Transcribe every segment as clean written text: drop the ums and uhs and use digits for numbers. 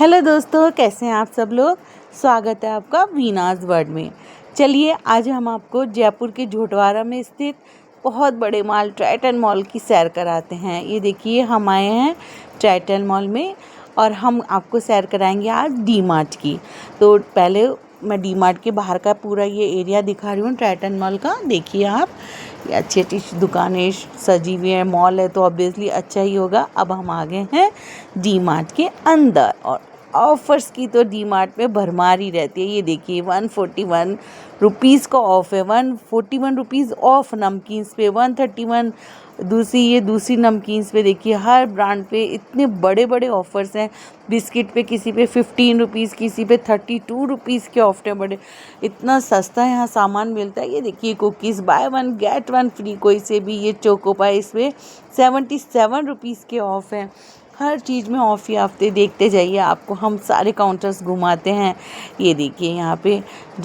Hello दोस्तों, कैसे हैं आप सब लोग। स्वागत है आपका वीनाज़ वर्ल्ड में। चलिए आज हम आपको जयपुर के झोटवाड़ा में स्थित बहुत बड़े मॉल ट्राइटन मॉल की सैर कराते हैं। ये देखिए हम आए हैं ट्राइटन मॉल में और हम आपको सैर कराएंगे आज डी मार्ट की। तो पहले मैं डी मार्ट के बाहर का पूरा ये एरिया दिखा रही हूँ ट्राइटन मॉल का। देखिए आप, ये अच्छी अच्छी दुकानें सजी हुई हैं, मॉल है तो ऑब्वियसली अच्छा ही होगा। अब हम आ गए हैं डी मार्ट के अंदर और ऑफ़र्स की तो डी मार्ट में भरमार ही रहती है। ये देखिए 141 रुपीज़ का ऑफ़ है, 141 रुपीज़ ऑफ नमकीन्स पे, 131 दूसरी नमकीन्स पे। देखिए हर ब्रांड पे इतने बड़े बड़े ऑफ़र्स हैं। बिस्किट पे किसी पे 15 रुपीज़, किसी पे 32 रुपीज़ के ऑफ है। बड़े इतना सस्ता यहाँ सामान मिलता है। ये देखिए cookies by one get one free, कोई से भी। ये चोको पाई इस पर 77 रुपीज़ के ऑफ़ हैं। हर चीज़ में ऑफ़ ही ऑफ देखते जाइए, आपको हम सारे काउंटर्स घुमाते हैं। ये देखिए यहाँ पे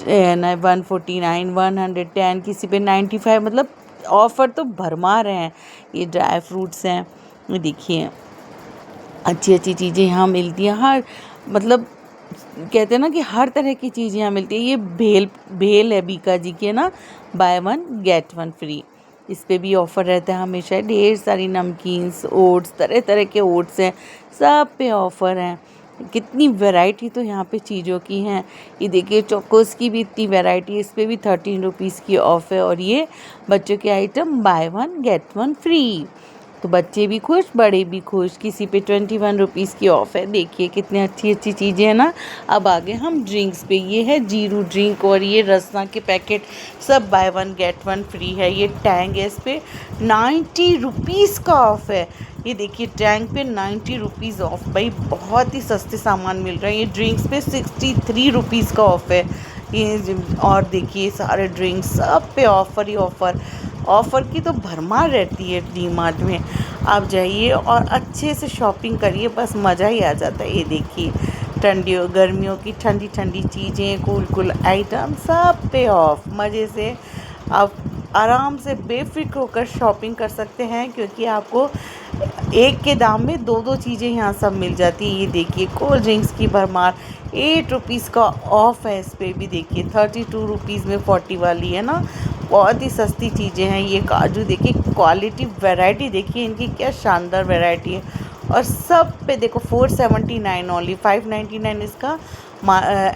149, 110, किसी पे 95, मतलब ऑफ़र तो भरमार हैं। ये ड्राई फ्रूट्स हैं, ये देखिए अच्छी अच्छी चीज़ें यहाँ मिलती हैं। हर मतलब कहते हैं ना कि हर तरह की चीज़ यहाँ मिलती है। ये भेल है बीका जी के ना, by one get one free. इस पे भी ऑफ़र रहता है हमेशा। ढेर सारी नमकीन्स, ओट्स, तरह तरह के ओट्स हैं, सब पे ऑफ़र हैं। कितनी वैरायटी तो यहाँ पे चीज़ों की हैं। ये देखिए चोकोस की भी इतनी वैरायटी, इस पे भी 13 रुपीज़ की ऑफ़ है। और ये बच्चों के item by one get one free, तो बच्चे भी खुश बड़े भी खुश। किसी पे 21 रुपीज़ की ऑफ़ है। देखिए कितनी अच्छी अच्छी चीज़ें हैं ना। अब आगे हम ड्रिंक्स पे। ये है जीरू ड्रिंक और ये रसना के पैकेट, सब by one get one free है। ये टैंग है, इस पे 90 रुपीज़ का ऑफ़ है। ये देखिए टैंक पे 90 रुपीज़ ऑफ़, भाई बहुत ही सस्ते सामान मिल रहा है। ये ड्रिंक्स पे 63 रुपीज़ का ऑफ़ है। ये और देखिए सारे ड्रिंक्स सब पे ऑफ़र ही ऑफ़र की तो भरमार रहती है डी मार्ट में। आप जाइए और अच्छे से शॉपिंग करिए, बस मज़ा ही आ जाता है। ये देखिए गर्मियों की ठंडी ठंडी चीज़ें, कूल आइटम सब पे ऑफ। मज़े से आप आराम से बेफिक्र होकर शॉपिंग कर सकते हैं, क्योंकि आपको एक के दाम में दो दो चीज़ें यहाँ सब मिल जाती है। ये देखिए कोल्ड ड्रिंक्स की भरमार, 8 रुपीज़ का ऑफ़ है। इस पर भी देखिए 32 रुपीज़ में 40 वाली है ना, बहुत ही सस्ती चीज़ें हैं। ये काजू देखिए, क्वालिटी वैरायटी देखिए इनकी, क्या शानदार वैरायटी है। और सब पे देखो 479 ओनली, 599 इसका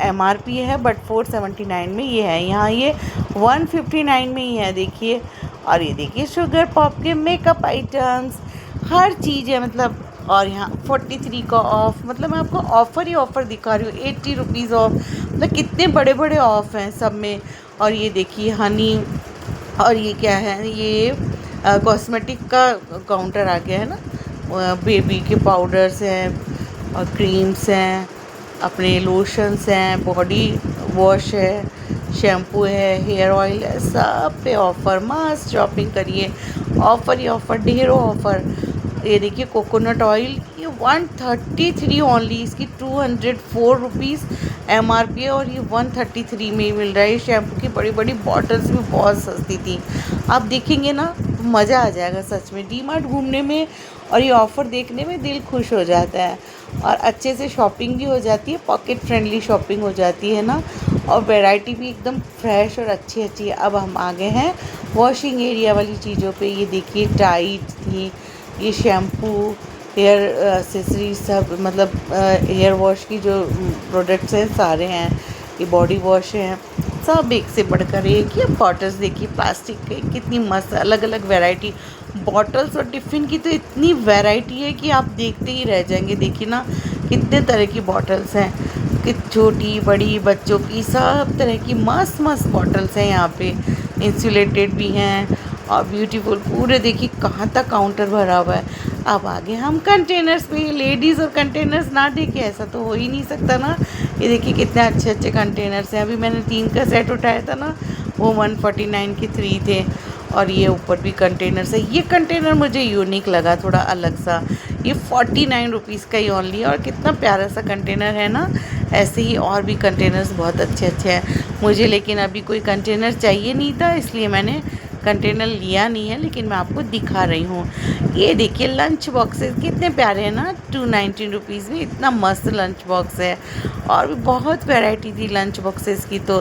MRP है, बट 479 में ये है। यहाँ ये 159 में ही है देखिए। और ये देखिए शुगर पॉप के मेकअप आइटम्स, हर चीज़ है मतलब। और यहाँ 43 का ऑफ़, मतलब मैं आपको ऑफ़र ही ऑफ़र दिखा रही हूँ। 80 रुपीज़ ऑफ, मतलब कितने बड़े बड़े ऑफ़ हैं सब में। और ये देखिए हनी, और ये क्या है, ये कॉस्मेटिक का काउंटर आ गया है ना। बेबी के पाउडर्स हैं और क्रीम्स हैं, अपने लोशंस हैं, बॉडी वॉश है, शैम्पू है, हेयर ऑयल है, सब पे ऑफ़र। मस्त शॉपिंग करिए, ऑफ़र ही ऑफ़र, ढेरों ऑफ़र। ये देखिए कोकोनट ऑयल, ये 133 ओनली, इसकी 204 रुपीज़ MRP है और ये 133 में ही मिल रहा है। शैम्पू की बड़ी बड़ी बॉटल्स भी बहुत सस्ती थी। आप देखेंगे ना तो मज़ा आ जाएगा सच में डी मार्ट घूमने में, और ये ऑफ़र देखने में दिल खुश हो जाता है। और अच्छे से शॉपिंग भी हो जाती है, पॉकेट फ्रेंडली शॉपिंग हो जाती है ना। और वैरायटी भी एकदम फ्रेश और अच्छी अच्छी है। अब हम आ गए हैं वॉशिंग एरिया वाली चीज़ों पे। ये देखिए टाइड थी, ये शैम्पू, हेयर एक्सेसरीज, सब मतलब हेयर वॉश की जो प्रोडक्ट्स हैं सारे हैं। ये बॉडी वॉश हैं, सब एक से बढ़कर एक। ये बॉटल्स देखिए प्लास्टिक के, कितनी मस्त अलग अलग वैरायटी। बॉटल्स और टिफ़िन की तो इतनी वैरायटी है कि आप देखते ही रह जाएंगे। देखिए ना कितने तरह की बॉटल्स हैं, कि छोटी बड़ी बच्चों की, सब तरह की मस्त मस्त बॉटल्स हैं यहाँ पे। इंसुलेटेड भी हैं और ब्यूटीफुल। पूरे देखिए कहाँ तक काउंटर भरा हुआ है। अब आगे हम कंटेनर्स में, लेडीज़ और कंटेनर्स ना देखे ऐसा तो हो ही नहीं सकता ना। ये देखिए कितने अच्छे अच्छे कंटेनर्स हैं। अभी मैंने 3 का सेट उठाया था ना, वो 149 के 3 थे। और ये ऊपर भी कंटेनर्स है। ये कंटेनर मुझे यूनिक लगा, थोड़ा अलग सा। ये 49 रुपीज़ का ही ओनली, और कितना प्यारा सा कंटेनर है ना। ऐसे ही और भी कंटेनर्स बहुत अच्छे अच्छे हैं मुझे, लेकिन अभी कोई कंटेनर चाहिए नहीं था, इसलिए मैंने कंटेनर लिया नहीं है, लेकिन मैं आपको दिखा रही हूँ। ये देखिए लंच बॉक्सेस कितने प्यारे हैं ना, 219 रुपीज़ में इतना मस्त लंच बॉक्स है। और भी बहुत वैरायटी थी लंच बॉक्सेस की, तो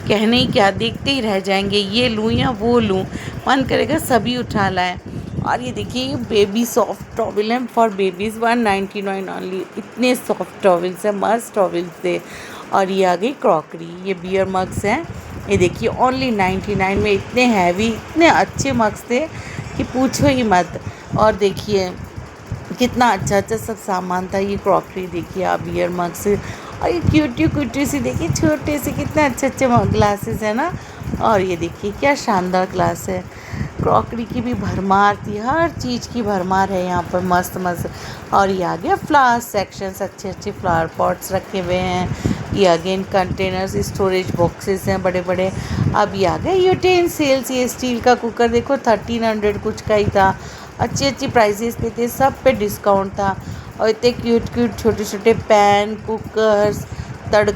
कहने ही क्या, देखते ही रह जाएंगे, ये लूँ या वो लूँ, मन करेगा सभी उठा लाएँ। और ये देखिए ये बेबी सॉफ्ट टॉवल है फॉर बेबीज़, 199 ओनली। इतने सॉफ्ट टॉवल्स हैं, मस्त टॉवल्स थे। और ये आ गई क्रॉकरी, ये बियर मग्स हैं, ये देखिए ओनली 99 में। इतने हैवी, इतने अच्छे मग्स थे कि पूछो ही मत। और देखिए कितना अच्छा अच्छा सब सामान था। ये क्रॉकरी देखिए आप, बियर मग्स, और ये क्यूटी सी देखिए, छोटे से कितने अच्छे अच्छे ग्लासेस है ना। और ये देखिए क्या शानदार ग्लास है। क्रॉकरी की भी भरमार थी, हर चीज़ की भरमार है यहाँ पर, मस्त मस्त। और ये आ गया फ्लावर सेक्शंस, अच्छे अच्छे फ्लावर पॉट्स रखे हुए हैं। ये अगेन कंटेनर्स, स्टोरेज बॉक्सेस हैं बड़े बड़े। अब ये आ गए यूटेंसिल्स, ये स्टील का कुकर देखो 1300 कुछ का ही था। अच्छी अच्छी प्राइसेस पे थे, सब पे डिस्काउंट था। और इतने क्यूट क्यूट छोटे छोटे पैन, कुकर्स, तड़का